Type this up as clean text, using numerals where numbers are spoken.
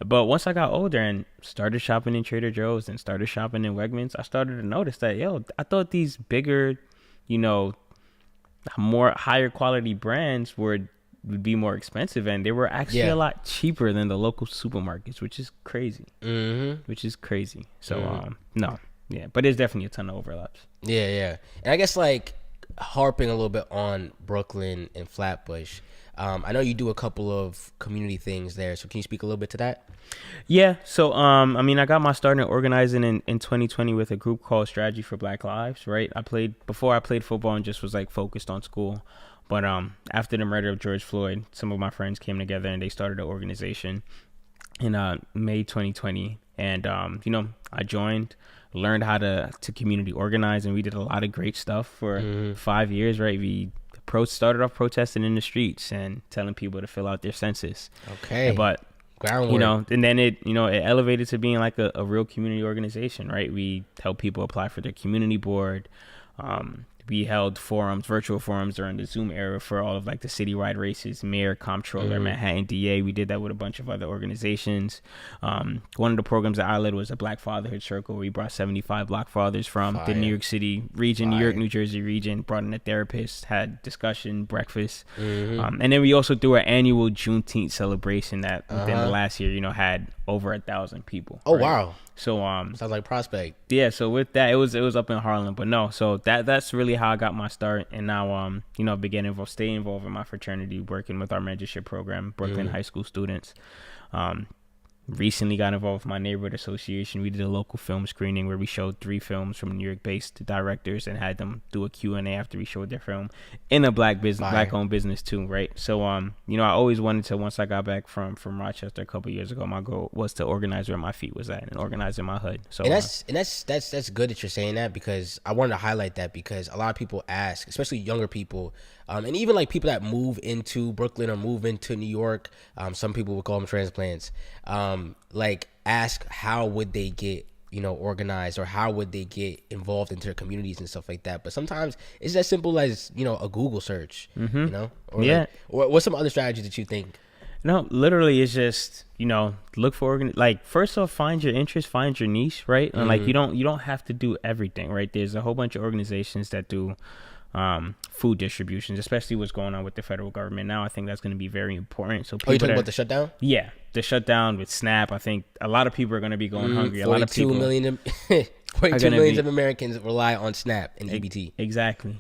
But once I got older and started shopping in Trader Joe's and started shopping in Wegmans, I started to notice that, I thought these bigger, you know, more higher quality brands would be more expensive, and they were actually a lot cheaper than the local supermarkets, which is crazy. So no, yeah, but there's definitely a ton of overlaps. And I guess like harping a little bit on Brooklyn and Flatbush, I know you do a couple of community things there, so can you speak a little bit to that? Yeah, so I mean, I got my start in organizing in 2020 with a group called Strategy for Black Lives, right? I played football and just was like focused on school. But after the murder of George Floyd, some of my friends came together and they started an organization in May 2020. And, I joined, learned how to community organize, and we did a lot of great stuff for 5 years, right? We started off protesting in the streets and telling people to fill out their census. Okay. But, groundwork. and then it elevated to being like a real community organization, right? We help people apply for their community board. We held virtual forums during the Zoom era for all of like the citywide races, mayor, comptroller, Manhattan DA. We did that with a bunch of other organizations. One of the programs that I led was a Black Fatherhood Circle, where we brought 75 Black fathers from the New York City region, New York, New Jersey region, brought in a therapist, had discussion, breakfast. And then we also threw an annual Juneteenth celebration that within the last year, had over 1,000 people. Oh, right? Wow. So sounds like Prospect. Yeah, so with that, it was up in Harlem, but no, so that's really how I got my start. And now stay involved in my fraternity, working with our mentorship program, Brooklyn high school students. Recently got involved with my neighborhood association. We did a local film screening where we showed 3 films from New York based directors and had them do a Q&A after we showed their film in a black owned business too, right? So I always wanted to, once I got back from Rochester a couple years ago, my goal was to organize where my feet was at and organize in my hood. So that's good that you're saying that, because I wanted to highlight that, because a lot of people ask, especially younger people, and even like people that move into Brooklyn or move into New York, some people would call them transplants, like ask how would they get organized, or how would they get involved into their communities and stuff like that. But sometimes it's as simple as a Google search, or or what's some other strategies that you think? No, literally, it's just look for first off, find your interest, find your niche, right? And like you don't have to do everything, right? There's a whole bunch of organizations that do food distributions, especially what's going on with the federal government now. I think that's going to be very important. So you talking about the shutdown? Yeah, the shutdown with SNAP. I think a lot of people are going to be going hungry. A lot of people, 42 million of Americans rely on SNAP and EBT. Exactly.